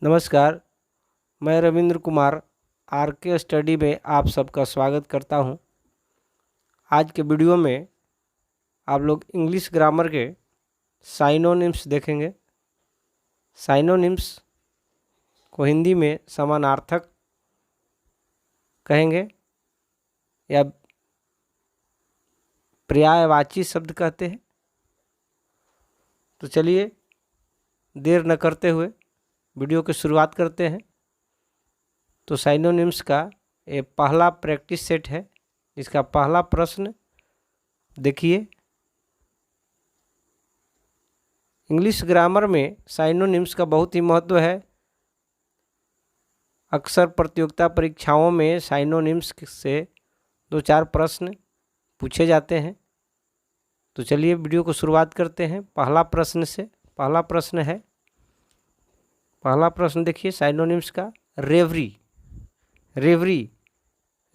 नमस्कार, मैं रविंद्र कुमार आर के स्टडी में आप सबका स्वागत करता हूं। आज के वीडियो में आप लोग इंग्लिश ग्रामर के साइनोनिम्स देखेंगे। साइनोनिम्स को हिंदी में समानार्थक कहेंगे या पर्यायवाची शब्द कहते हैं। तो चलिए देर न करते हुए वीडियो की शुरुआत करते हैं। तो साइनोनिम्स का ये पहला प्रैक्टिस सेट है। इसका पहला प्रश्न देखिए, इंग्लिश ग्रामर में साइनोनिम्स का बहुत ही महत्व है। अक्सर प्रतियोगिता परीक्षाओं में साइनोनिम्स से 2-4 प्रश्न पूछे जाते हैं। तो चलिए वीडियो को शुरुआत करते हैं पहला प्रश्न से। पहला प्रश्न देखिए साइनोनिम्स का। रेवरी।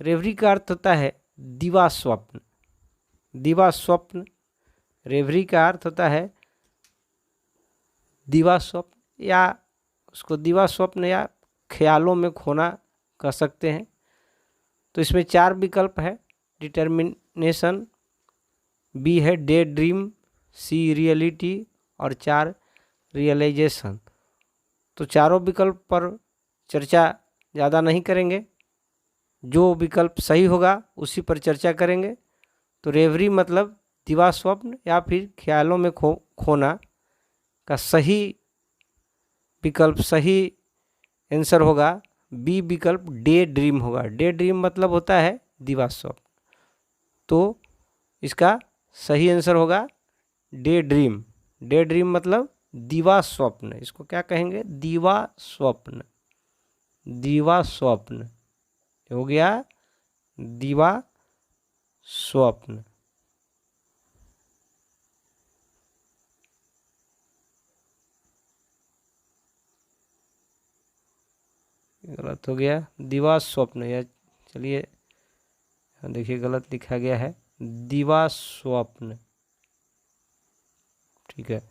रेवरी का अर्थ होता है दिवा स्वप्न। रेवरी का अर्थ होता है दिवा स्वप्न, या उसको दिवा स्वप्न या ख्यालों में खोना कह सकते हैं। तो इसमें 4 विकल्प है। डिटर्मिनेशन, बी है डे ड्रीम, सी रियलिटी और 4 रियलाइजेशन। तो चारों विकल्प पर चर्चा ज़्यादा नहीं करेंगे, जो विकल्प सही होगा उसी पर चर्चा करेंगे। तो रेवरी मतलब दिवा स्वप्न या फिर ख्यालों में खोना का सही विकल्प, सही आंसर होगा बी विकल्प डे ड्रीम होगा। डे ड्रीम मतलब होता है दिवा स्वप्न, तो इसका सही आंसर होगा डे ड्रीम। डे ड्रीम मतलब दिवा स्वप्न। इसको क्या कहेंगे? दिवा स्वप्न। दिवा स्वप्न हो गया दिवा स्वप्न। गलत हो गया, दिवा स्वप्न। या चलिए देखिए गलत लिखा गया है, दिवा स्वप्न। ठीक है,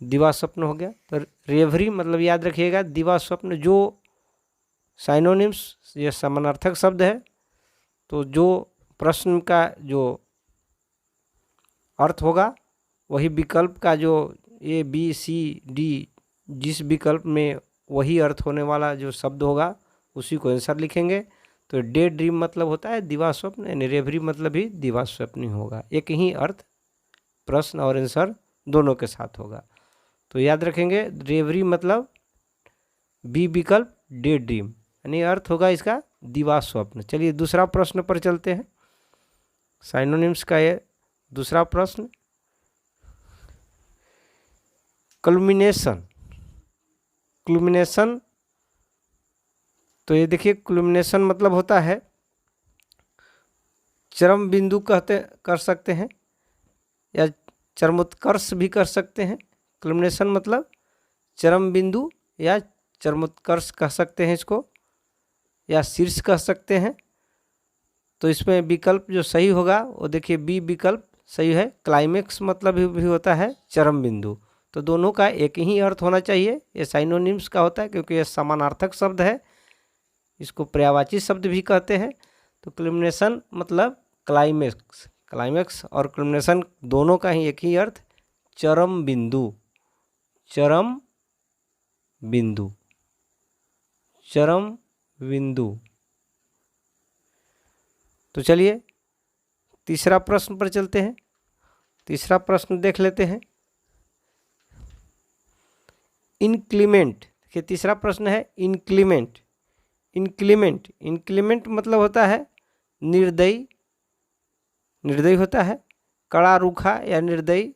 दिवा स्वप्न हो गया। तो रेवरी मतलब याद रखिएगा दिवा स्वप्न। जो साइनोनिम्स ये समानार्थक शब्द है, तो जो प्रश्न का जो अर्थ होगा वही विकल्प का जो ए बी सी डी, जिस विकल्प में वही अर्थ होने वाला जो शब्द होगा उसी को आंसर लिखेंगे। तो डे ड्रीम मतलब होता है दिवा स्वप्न, यानी रेवरी मतलब भी दिवा स्वप्न ही होगा। एक ही अर्थ प्रश्न और आंसर दोनों के साथ होगा। तो याद रखेंगे रेवरी मतलब बी विकल्प डे ड्रीम, यानी अर्थ होगा इसका दिवा स्वप्न। चलिए दूसरा प्रश्न पर चलते हैं। साइनोनिम्स का ये दूसरा प्रश्न, कल्मिनेशन। तो ये देखिए कल्मिनेशन मतलब होता है चरम बिंदु कर सकते हैं या चरमोत्कर्ष भी कर सकते हैं। कल्मिनेशन मतलब चरम बिंदु या चरमोत्कर्ष कह सकते हैं इसको, या शीर्ष कह सकते हैं। तो इसमें विकल्प जो सही होगा वो देखिए बी विकल्प सही है। क्लाइमेक्स मतलब भी होता है चरम बिंदु। तो दोनों का एक ही अर्थ होना चाहिए। ये साइनोनिम्स का होता है क्योंकि ये समानार्थक शब्द है, इसको पर्यायवाची शब्द भी कहते हैं। तो कल्मिनेशन मतलब क्लाइमेक्स और कल्मिनेशन दोनों का ही एक ही अर्थ चरम बिंदु। चरम बिंदु। तो चलिए तीसरा प्रश्न पर चलते हैं। तीसरा प्रश्न देख लेते हैं। इनक्लीमेंट। देखिए तीसरा प्रश्न है इनक्लीमेंट मतलब होता है निर्दयी होता है, कड़ा रूखा या निर्दयी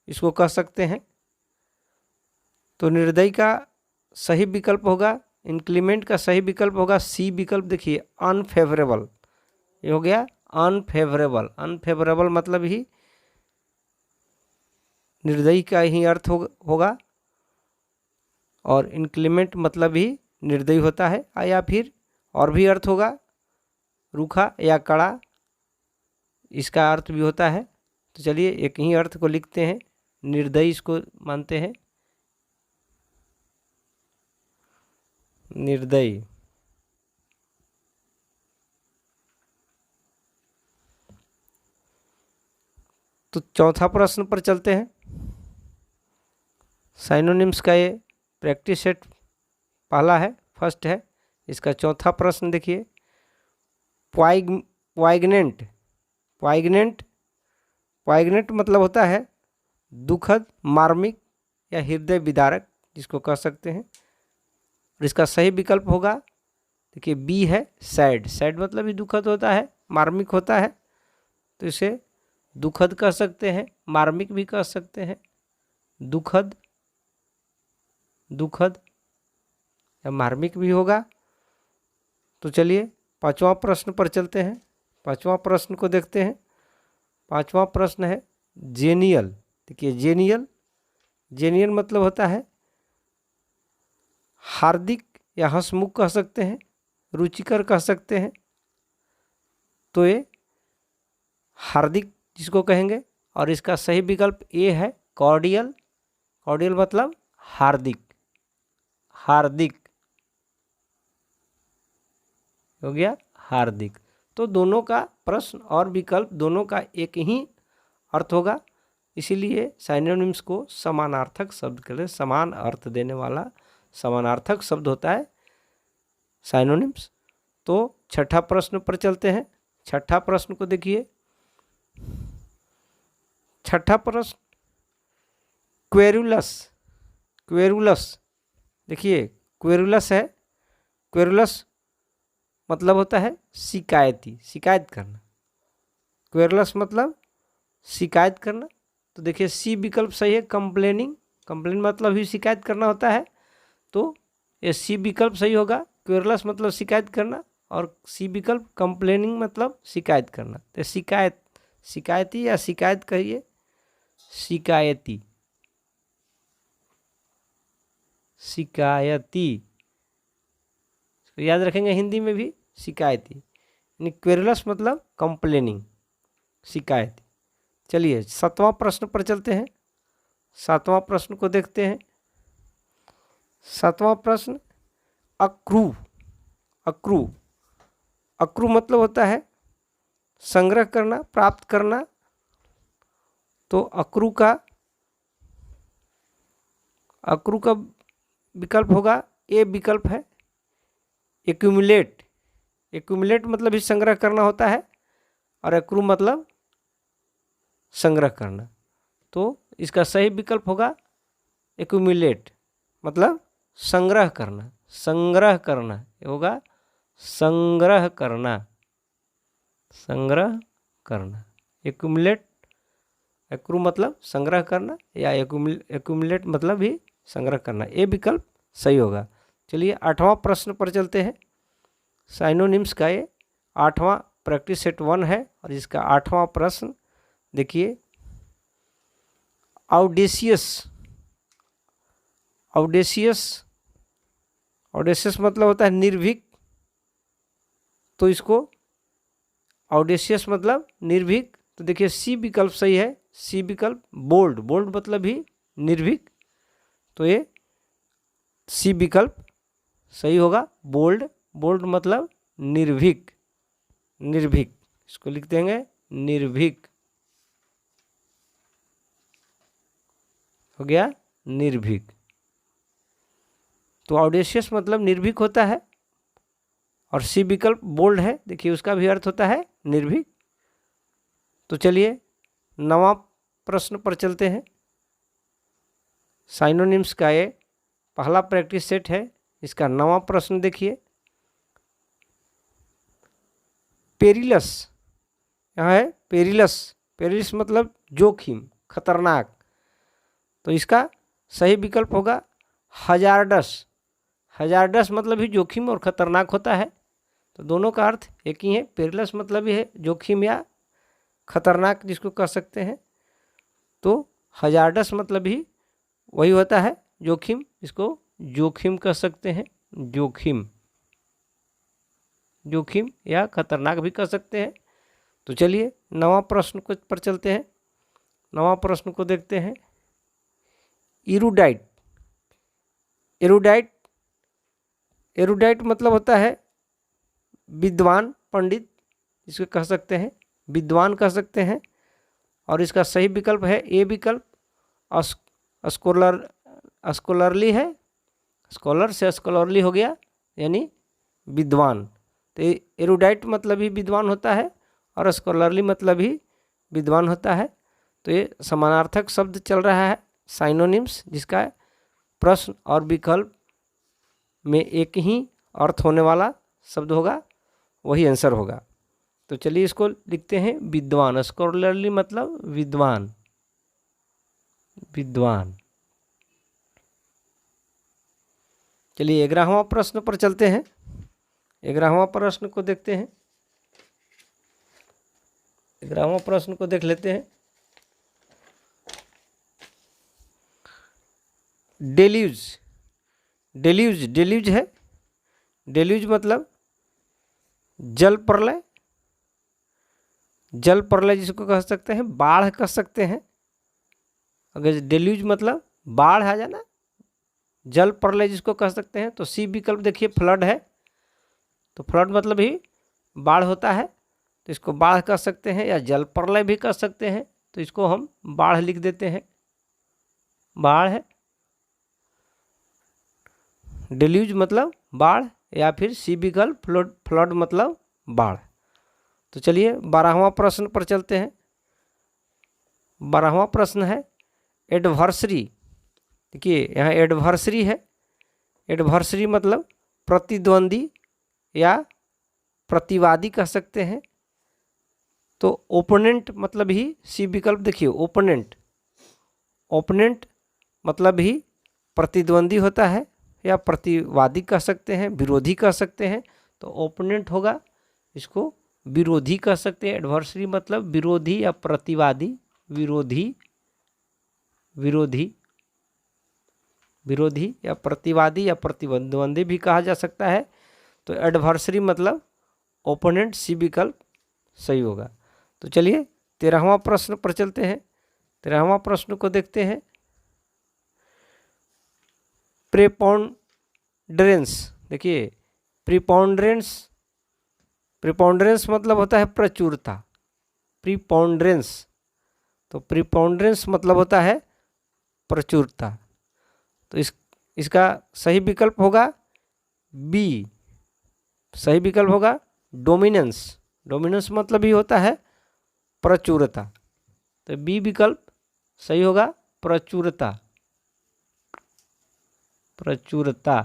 इसको कह सकते हैं। तो निर्दयी का सही विकल्प होगा, इनक्लीमेंट का सही विकल्प होगा सी विकल्प। देखिए अनफेवरेबल, ये हो गया अनफेवरेबल मतलब ही निर्दयी का ही अर्थ होगा, और इनक्लीमेंट मतलब भी निर्दयी होता है, या फिर और भी अर्थ होगा रूखा या कड़ा, इसका अर्थ भी होता है। तो चलिए एक ही अर्थ को लिखते हैं, निर्दयी इसको मानते हैं। निर्दयी। तो चौथा प्रश्न पर चलते हैं। साइनोनिम्स का ये प्रैक्टिस सेट पहला है, फर्स्ट है। इसका चौथा प्रश्न देखिए, पोइग्नेंट। पोइग्नेंट पोइग्नेंट मतलब होता है दुखद, मार्मिक या हृदय विदारक, जिसको कह सकते हैं। और इसका सही विकल्प होगा, देखिए बी है, सैड। सैड मतलब भी दुखद होता है, मार्मिक होता है, तो इसे दुखद कह सकते हैं, मार्मिक भी कह सकते हैं। दुखद, दुखद या मार्मिक भी होगा। तो चलिए पांचवा प्रश्न पर चलते हैं। पांचवा प्रश्न को देखते हैं। पांचवा प्रश्न है जेनियल। देखिए जेनियल, जेनियल मतलब होता है हार्दिक या हंसमुख कह सकते हैं, रुचिकर कह सकते हैं। तो ये हार्दिक जिसको कहेंगे, और इसका सही विकल्प ए है, कॉर्डियल। कॉर्डियल मतलब हार्दिक, हार्दिक हो गया, हार्दिक। तो दोनों का प्रश्न और विकल्प दोनों का एक ही अर्थ होगा, इसीलिए साइनोनिम्स को समानार्थक शब्द के लिए समान अर्थ देने वाला समानार्थक शब्द होता है साइनोनिम्स। तो छठा प्रश्न पर चलते हैं। छठा प्रश्न को देखिए। छठा प्रश्न क्वेरुलस। क्वेरुलस, देखिए क्वेरुलस है। क्वेरुलस मतलब होता है शिकायती, शिकायत करना। क्वेरुलस मतलब शिकायत करना। तो देखिए सी विकल्प सही है, कंप्लेनिंग। कंप्लेन मतलब भी शिकायत करना होता है, तो ये सी विकल्प सही होगा। क्वेरुलस मतलब शिकायत करना, और सी विकल्प कंप्लेनिंग मतलब शिकायत करना। तो शिकायत, शिकायती या शिकायत कहिए, शिकायती, शिकायती। तो याद रखेंगे हिंदी में भी शिकायती, यानी क्वेरुलस मतलब कंप्लेनिंग, शिकायती। चलिए सातवां प्रश्न पर चलते हैं। सातवां प्रश्न को देखते हैं। सातवां प्रश्न अक्रू। अक्रू, अक्रू मतलब होता है संग्रह करना, प्राप्त करना। तो अक्रू का विकल्प होगा, ए विकल्प है, एक्यूमुलेट। एक्यूमुलेट मतलब भी संग्रह करना होता है, और अक्रू मतलब संग्रह करना। तो इसका सही विकल्प होगा एक्यूमुलेट, मतलब संग्रह करना, संग्रह करना। ये होगा संग्रह करना, संग्रह करना। एक्यूमुलेट, एक्रू मतलब संग्रह करना, या एक्यूमुलेट मतलब भी संग्रह करना। ये विकल्प सही होगा। चलिए आठवां प्रश्न पर चलते हैं। साइनोनिम्स का ये आठवां प्रैक्टिस सेट 1 है, और इसका आठवां प्रश्न देखिए, ऑडेशियस। ऑडेशियस, ऑडेशियस मतलब होता है निर्भीक। तो इसको ऑडेशियस मतलब निर्भीक। तो देखिए सी विकल्प सही है, सी विकल्प बोल्ड। बोल्ड मतलब भी निर्भीक, तो ये सी विकल्प सही होगा, बोल्ड। बोल्ड मतलब निर्भीक, निर्भीक, इसको लिख देंगे निर्भीक, हो गया निर्भीक। तो ऑडेशियस मतलब निर्भीक होता है, और सी विकल्प बोल्ड है, देखिए उसका भी अर्थ होता है निर्भीक। तो चलिए नवां प्रश्न पर चलते हैं। साइनोनिम्स का ये पहला प्रैक्टिस सेट है, इसका नवां प्रश्न देखिए, पेरिलस। यहाँ है पेरिलस। पेरिलस मतलब जोखिम, खतरनाक। तो इसका सही विकल्प होगा हजार्डस। हजार्डस मतलब भी जोखिम और खतरनाक होता है, तो दोनों का अर्थ एक ही है। पेरिलस मतलब भी है जोखिम या खतरनाक, जिसको कह सकते हैं। तो हजार्डस मतलब भी वही होता है जोखिम, इसको जोखिम कह सकते हैं, जोखिम, जोखिम या खतरनाक भी कह सकते हैं। तो चलिए नवा प्रश्न को पर चलते हैं। नवा प्रश्न को देखते हैं, इरूडाइट। एरुडाइट, एरुडाइट मतलब होता है विद्वान, पंडित, इसको कह सकते हैं, विद्वान कह सकते हैं। और इसका सही विकल्प है ए विकल्प, स्कॉलरली है, स्कॉलर से स्कॉलरली हो गया यानी विद्वान। तो एरुडाइट मतलब ही विद्वान होता है और स्कॉलरली मतलब ही विद्वान होता है। तो ये समानार्थक शब्द चल रहा है, साइनोनिम्स, जिसका प्रश्न और विकल्प में एक ही अर्थ होने वाला शब्द होगा, वही आंसर होगा। तो चलिए इसको लिखते हैं विद्वान। स्कॉलरली मतलब विद्वान, विद्वान। चलिए 11वां प्रश्न पर चलते हैं। 11वां प्रश्न को देखते हैं। 11वां प्रश्न को देख लेते हैं। डेल्यूज, डेल्यूज, डेल्यूज है, डेल्यूज मतलब जल प्रलय, जल प्रलय जिसको कह सकते हैं, बाढ़ कह सकते हैं। अगर डेल्यूज मतलब बाढ़ आ जाना, जल प्रलय जिसको कह सकते हैं। तो सी विकल्प देखिए फ्लड है, तो फ्लड मतलब ही बाढ़ होता है, तो इसको बाढ़ कह सकते हैं या जल प्रलय भी कह सकते हैं। तो इसको हम बाढ़ लिख देते हैं, बाढ़ है। डेल्यूज मतलब बाढ़ या फिर सी विकल्प फ्लड, फ्लड मतलब बाढ़। तो चलिए 12वां प्रश्न पर चलते हैं। 12वां प्रश्न है एडवर्सरी। देखिए यहाँ एडवर्सरी है, एडवर्सरी मतलब प्रतिद्वंदी या प्रतिवादी कह सकते हैं। तो ओपोनेंट मतलब ही सी विकल्प देखिए, ओपोनेंट, ओपोनेंट मतलब ही प्रतिद्वंदी होता है या प्रतिवादी कह सकते हैं, विरोधी कह सकते हैं। तो ओपोनेंट होगा, इसको विरोधी कह सकते हैं। एडवर्सरी मतलब विरोधी या प्रतिवादी, विरोधी, विरोधी, विरोधी या प्रतिवादी या प्रतिद्वंदी भी कहा जा सकता है। तो एडवर्सरी मतलब ओपोनेंट, सी विकल्प सही होगा। तो चलिए 13वां प्रश्न पर चलते हैं। 13वां प्रश्न को देखते हैं। प्रेपोंडरेंस, देखिए प्रीपोंडरेंस, प्रीपोंडरेंस मतलब होता है प्रचुरता, प्रीपोंडरेंस। तो प्रीपोंडरेंस मतलब होता है प्रचुरता। तो इसका सही विकल्प होगा बी, सही विकल्प होगा डोमिनेंस। डोमिनेंस मतलब ही होता है प्रचुरता, तो बी विकल्प सही होगा, प्रचुरता, प्रचुरता।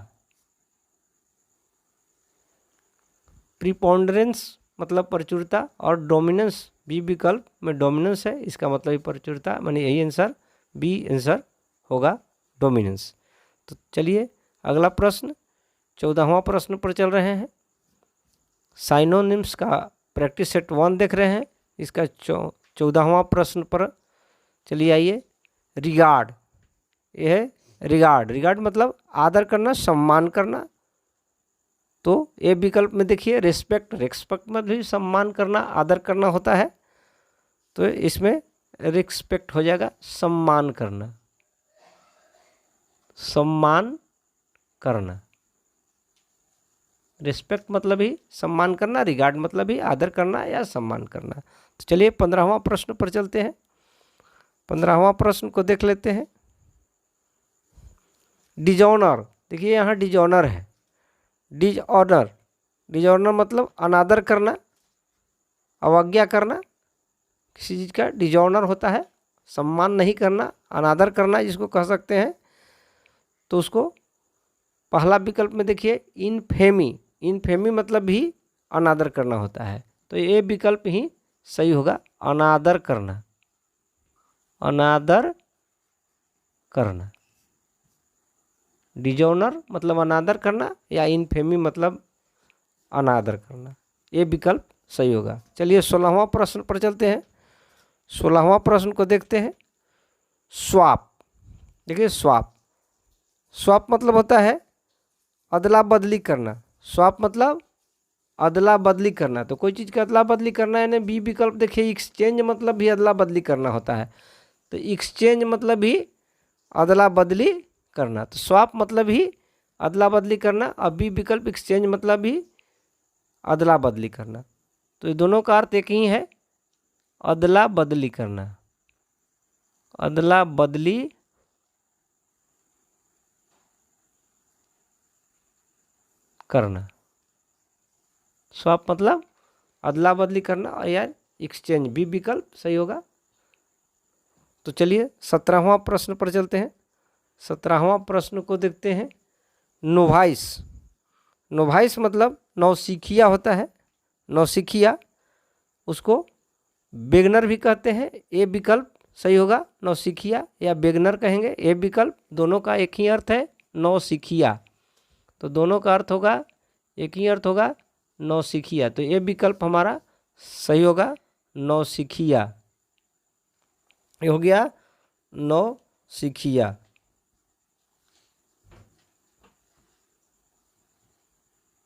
प्रीपोंडरेंस मतलब प्रचुरता और डोमिनेंस बी विकल्प में डोमिनेंस है, इसका मतलब ही प्रचुरता, माने यही आंसर बी आंसर होगा, डोमिनेंस। तो चलिए अगला प्रश्न 14वां प्रश्न पर चल रहे हैं। साइनोनिम्स का प्रैक्टिस सेट 1 देख रहे हैं। इसका 14वां प्रश्न पर चलिए आइए। रिगार्ड, यह है रिगार्ड। रिगार्ड मतलब आदर करना, सम्मान करना। तो ये विकल्प में देखिए रिस्पेक्ट, रिस्पेक्ट में भी सम्मान करना, आदर करना होता है। तो इसमें रिस्पेक्ट हो जाएगा सम्मान करना, सम्मान करना। रिस्पेक्ट मतलब ही सम्मान करना, रिगार्ड मतलब ही आदर करना या सम्मान करना। तो चलिए 15वां प्रश्न पर चलते हैं। 15वां प्रश्न को देख लेते हैं। डिजॉनर, देखिए यहाँ डिजॉनर है, डिजऑनर, डिजऑनर मतलब अनादर करना, अवज्ञा करना, किसी चीज़ का डिजॉनर होता है, सम्मान नहीं करना, अनादर करना जिसको कह सकते हैं। तो उसको पहला विकल्प में देखिए इनफेमी, इनफेमी मतलब भी अनादर करना होता है। तो ये विकल्प ही सही होगा, अनादर करना, अनादर करना। डिजॉनर मतलब अनादर करना या इनफेमी मतलब अनादर करना, ये विकल्प सही होगा। चलिए 16वां प्रश्न पर चलते हैं। 16वां प्रश्न को देखते हैं। स्वाप, देखिए स्वाप, स्वाप मतलब होता है अदला बदली करना। स्वाप मतलब अदला बदली करना। तो कोई चीज़ का अदला बदली करना है ना, बी विकल्प देखिए एक्सचेंज मतलब भी अदला बदली करना होता है। तो एक्सचेंज मतलब भी अदला बदली करना। तो स्वाप मतलब ही अदला बदली करना, और बी विकल्प एक्सचेंज मतलब भी अदला बदली करना। तो ये दोनों का अर्थ एक ही है, अदला बदली करना, अदला बदली करना। स्वैप मतलब अदला बदली करना, और यार एक्सचेंज बी विकल्प सही होगा। तो चलिए 17वां प्रश्न पर चलते हैं। 17वां प्रश्न को देखते हैं। नोवाइस, नोवाइस मतलब नौसिखिया होता है, नौसिखिया, उसको बेगनर भी कहते हैं। ए विकल्प सही होगा, नौसिखिया या बेगनर कहेंगे, ए विकल्प, दोनों का एक ही अर्थ है, नौसिखिया। तो दोनों का अर्थ होगा, एक ही अर्थ होगा, नौसिखिया। तो ए विकल्प हमारा सही होगा, नौसिखिया। ये हो गया नौसिखिया।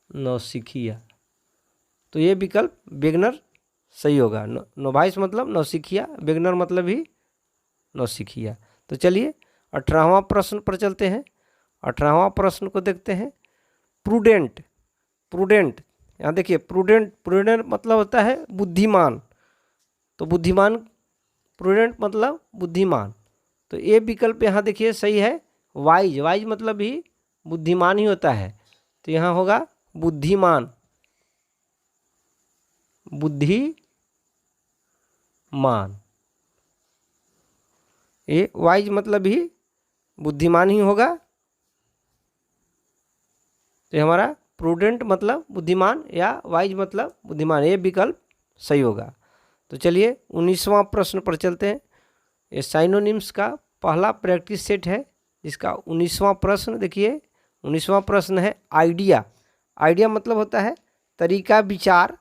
नौसिखिया, तो ये विकल्प बेगनर सही होगा। नोवाइस मतलब नौसिखिया, बेगनर मतलब भी नौसिखिया। तो चलिए 18वां प्रश्न पर चलते हैं। 18वां प्रश्न को देखते हैं। प्रूडेंट, प्रूडेंट, यहाँ देखिए प्रूडेंट, प्रूडेंट मतलब होता है बुद्धिमान। तो बुद्धिमान, प्रूडेंट मतलब बुद्धिमान। तो ये विकल्प यहाँ देखिए सही है। वाइज, वाइज मतलब भी बुद्धिमान ही होता है। तो यहाँ होगा बुद्धिमान, बुद्धिमान। ये वाइज मतलब भी बुद्धिमान ही होगा। तो हमारा प्रूडेंट मतलब बुद्धिमान या वाइज मतलब बुद्धिमान, ये विकल्प सही होगा। तो चलिए 19वां प्रश्न पर चलते हैं। ये साइनोनिम्स का पहला प्रैक्टिस सेट है, जिसका 19वां प्रश्न देखिए। 19वां प्रश्न है आइडिया। आइडिया मतलब होता है तरीका, विचार,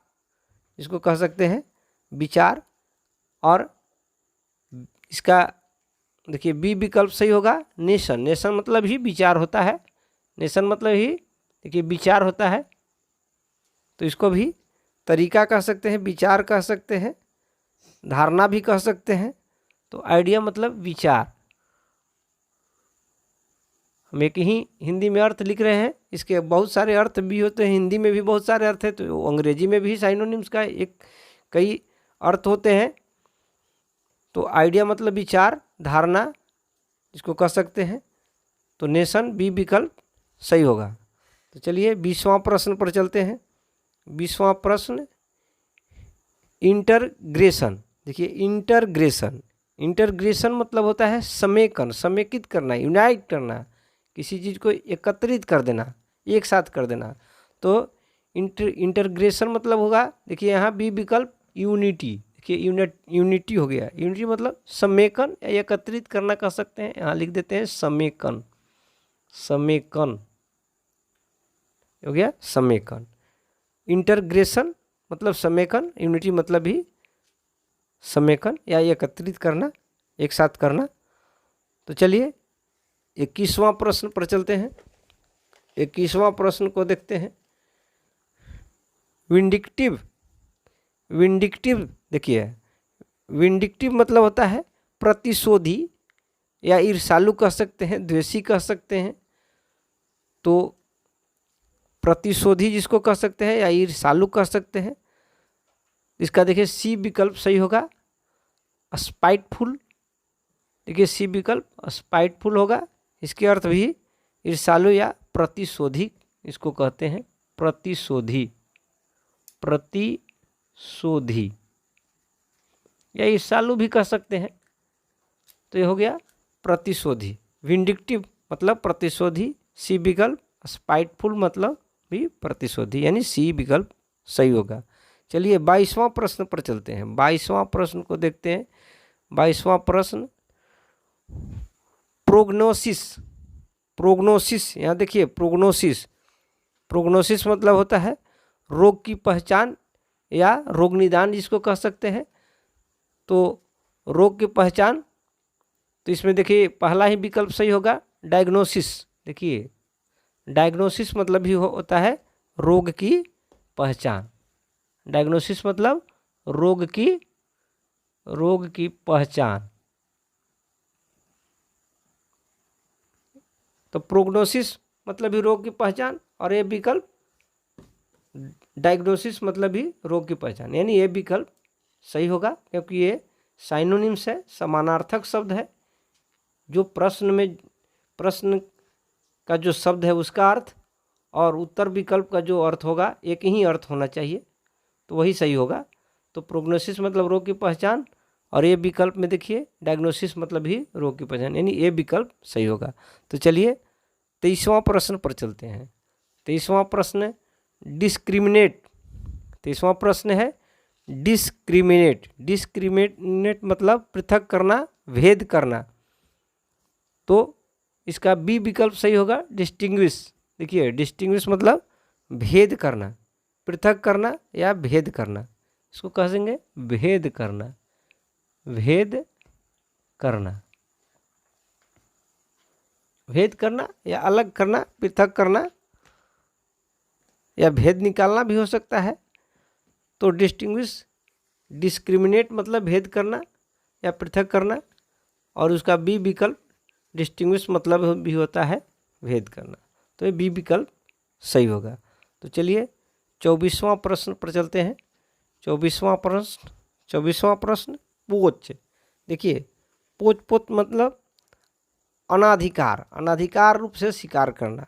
इसको कह सकते हैं विचार। और इसका देखिए बी विकल्प सही होगा, नेशन। नेशन मतलब ही विचार होता है, नेशन मतलब ही देखिए विचार होता है। तो इसको भी तरीका कह सकते हैं, विचार कह सकते हैं, धारणा भी कह सकते हैं। तो आइडिया मतलब विचार। हम एक ही हिंदी में अर्थ लिख रहे हैं, इसके बहुत सारे अर्थ भी होते हैं, हिंदी में भी बहुत सारे अर्थ है, तो अंग्रेजी में भी साइनोनिम्स का कई अर्थ होते हैं। तो आइडिया मतलब विचार, धारणा इसको कह सकते हैं। तो नेशन बी विकल्प सही होगा। तो चलिए 20वां प्रश्न पर चलते हैं। 20वां प्रश्न इंटरग्रेशन। देखिए इंटरग्रेशन, इंटरग्रेशन मतलब होता है समेकन, समेकित करना, यूनाइट करना, किसी चीज़ को एकत्रित कर देना, एक साथ कर देना। तो इंटरग्रेशन मतलब होगा, देखिए यहाँ बी विकल्प यूनिटी। देखिए यूनिटी हो गया, यूनिटी मतलब समेकन या एकत्रित करना कह सकते हैं। यहाँ लिख देते हैं समेकन, समेकन हो गया, समेकन। इंटरग्रेशन मतलब समेकन, यूनिटी मतलब भी समेकन या एकत्रित करना, एक साथ करना। तो चलिए 21वां प्रश्न पर चलते हैं। 21वां प्रश्न को देखते हैं। विंडिक्टिव, विंडिक्टिव देखिए, विंडिक्टिव मतलब होता है प्रतिशोधी या ईर्ष्यालु कह सकते हैं, द्वेषी कह सकते हैं। तो प्रतिशोधी जिसको कह सकते हैं या ईर्ष्यालु कह सकते हैं, इसका देखिए सी विकल्प सही होगा, स्पाइटफुल। देखिए सी विकल्प स्पाइटफुल होगा। इसके अर्थ भी ईर्ष्यालु या प्रतिशोधी इसको कहते हैं, प्रतिशोधी, प्रतिशोधी या ईर्ष्यालु भी कह सकते हैं। तो ये हो गया प्रतिशोधी। विंडिक्टिव मतलब प्रतिशोधी, सी विकल्प, स्पाइटफुल मतलब भी प्रतिशोधी, यानी सी विकल्प सही होगा। चलिए 22वां प्रश्न पर चलते हैं। 22वां प्रश्न को देखते हैं। 22वां प्रश्न प्रोग्नोसिस, प्रोग्नोसिस, यहाँ देखिए प्रोग्नोसिस, प्रोग्नोसिस मतलब होता है रोग की पहचान या रोग निदान जिसको कह सकते हैं। तो रोग की पहचान, तो इसमें देखिए पहला ही विकल्प सही होगा, डायग्नोसिस। देखिए डायग्नोसिस मतलब भी होता है रोग की पहचान। डायग्नोसिस मतलब रोग की पहचान। तो प्रोग्नोसिस मतलब ही रोग की पहचान, और ए विकल्प डायग्नोसिस मतलब ही रोग की पहचान, यानी ये विकल्प सही होगा, क्योंकि ये साइनोनिम्स है, समानार्थक शब्द है। जो प्रश्न का जो शब्द है उसका अर्थ और उत्तर विकल्प का जो अर्थ होगा एक ही अर्थ होना चाहिए, तो वही सही होगा। तो प्रोग्नोसिस मतलब रोग की पहचान, और ये विकल्प में देखिए डायग्नोसिस मतलब ही रोग की पहचान, यानी ये विकल्प सही होगा। तो चलिए 23वां प्रश्न पर चलते हैं। 23वां प्रश्न डिस्क्रिमिनेट। 23वां प्रश्न है डिस्क्रिमिनेट। डिस्क्रिमिनेट मतलब पृथक करना, भेद करना। तो इसका बी विकल्प सही होगा, डिस्टिंग्विश। देखिए डिस्टिंग्विश मतलब भेद करना, पृथक करना या भेद करना, इसको कह देंगे भेद करना। भेद करना, भेद करना या अलग करना, पृथक करना या भेद निकालना भी हो सकता है। तो डिस्टिंग्विश, डिस्क्रिमिनेट मतलब भेद करना या पृथक करना, और उसका बी विकल्प डिस्टिंग्विश मतलब भी होता है भेद करना। तो ये बी विकल्प सही होगा। तो चलिए 24वां प्रश्न पर चलते हैं। 24वां प्रश्न पोच। देखिए पोच मतलब अनाधिकार, अनाधिकार रूप से शिकार करना,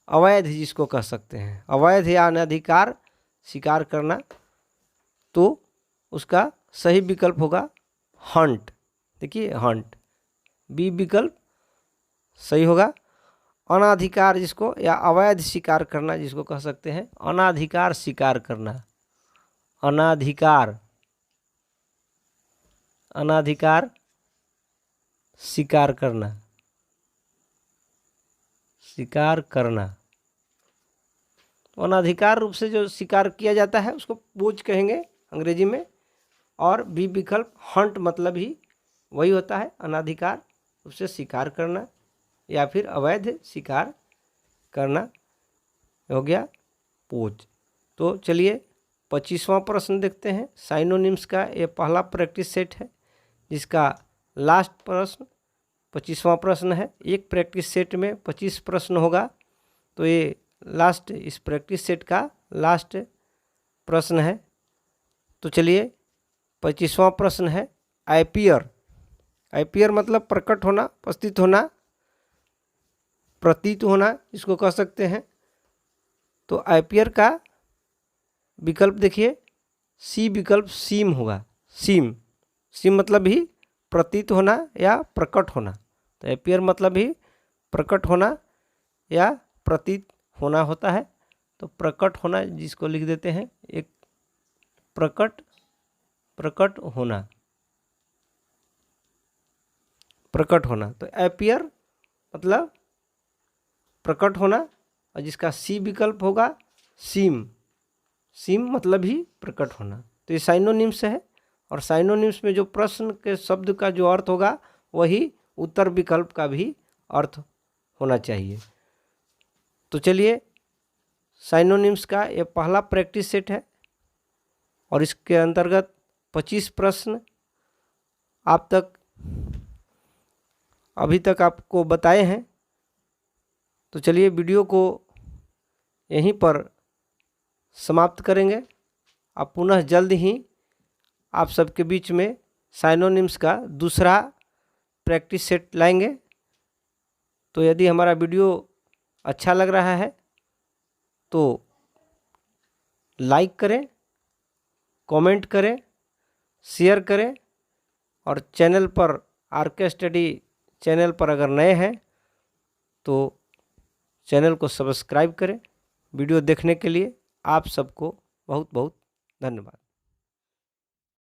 अवैध जिसको कह सकते हैं, अवैध या अनाधिकार शिकार करना। तो उसका सही विकल्प होगा हंट। देखिए हंट, बी विकल्प सही होगा। अनाधिकार जिसको या अवैध शिकार करना जिसको कह सकते हैं, अनाधिकार शिकार करना, अनाधिकार, अनाधिकार शिकार करना, शिकार करना। अनाधिकार रूप से जो शिकार किया जाता है उसको पोच कहेंगे अंग्रेजी में। और बी विकल्प हंट मतलब ही वही होता है, अनाधिकार रूप से शिकार करना या फिर अवैध शिकार करना हो गया पोच। तो चलिए 25वां प्रश्न देखते हैं। साइनोनिम्स का ये पहला प्रैक्टिस सेट है, जिसका लास्ट प्रश्न 25वां प्रश्न है। एक प्रैक्टिस सेट में 25 प्रश्न होगा, तो ये लास्ट, इस प्रैक्टिस सेट का लास्ट प्रश्न है। तो चलिए 25वां प्रश्न है अपीयर। अपीयर मतलब प्रकट होना, उपस्थित होना, प्रतीत होना, इसको कह सकते हैं। तो अपीयर का विकल्प देखिए सी विकल्प सीम होगा। सीम, सीम मतलब ही प्रतीत होना या प्रकट होना। तो अपीयर मतलब ही प्रकट होना या प्रतीत होना होता है। तो प्रकट होना जिसको लिख देते हैं एक प्रकट होना, प्रकट होना। तो अपीयर मतलब प्रकट होना, और जिसका सी विकल्प होगा सीम, सीम मतलब ही प्रकट होना। तो ये साइनोनिम्स है, और साइनोनिम्स में जो प्रश्न के शब्द का जो अर्थ होगा वही उत्तर विकल्प का भी अर्थ होना चाहिए। तो चलिए साइनोनिम्स का ये पहला प्रैक्टिस सेट है, और इसके अंतर्गत 25 प्रश्न अभी तक आपको बताए हैं। तो चलिए वीडियो को यहीं पर समाप्त करेंगे। अब पुनः जल्द ही आप सबके बीच में साइनोनिम्स का दूसरा प्रैक्टिस सेट लाएंगे। तो यदि हमारा वीडियो अच्छा लग रहा है तो लाइक करें, कमेंट करें, शेयर करें, और चैनल पर आरके स्टडी चैनल पर अगर नए हैं तो चैनल को सब्सक्राइब करें। वीडियो देखने के लिए आप सबको बहुत बहुत धन्यवाद।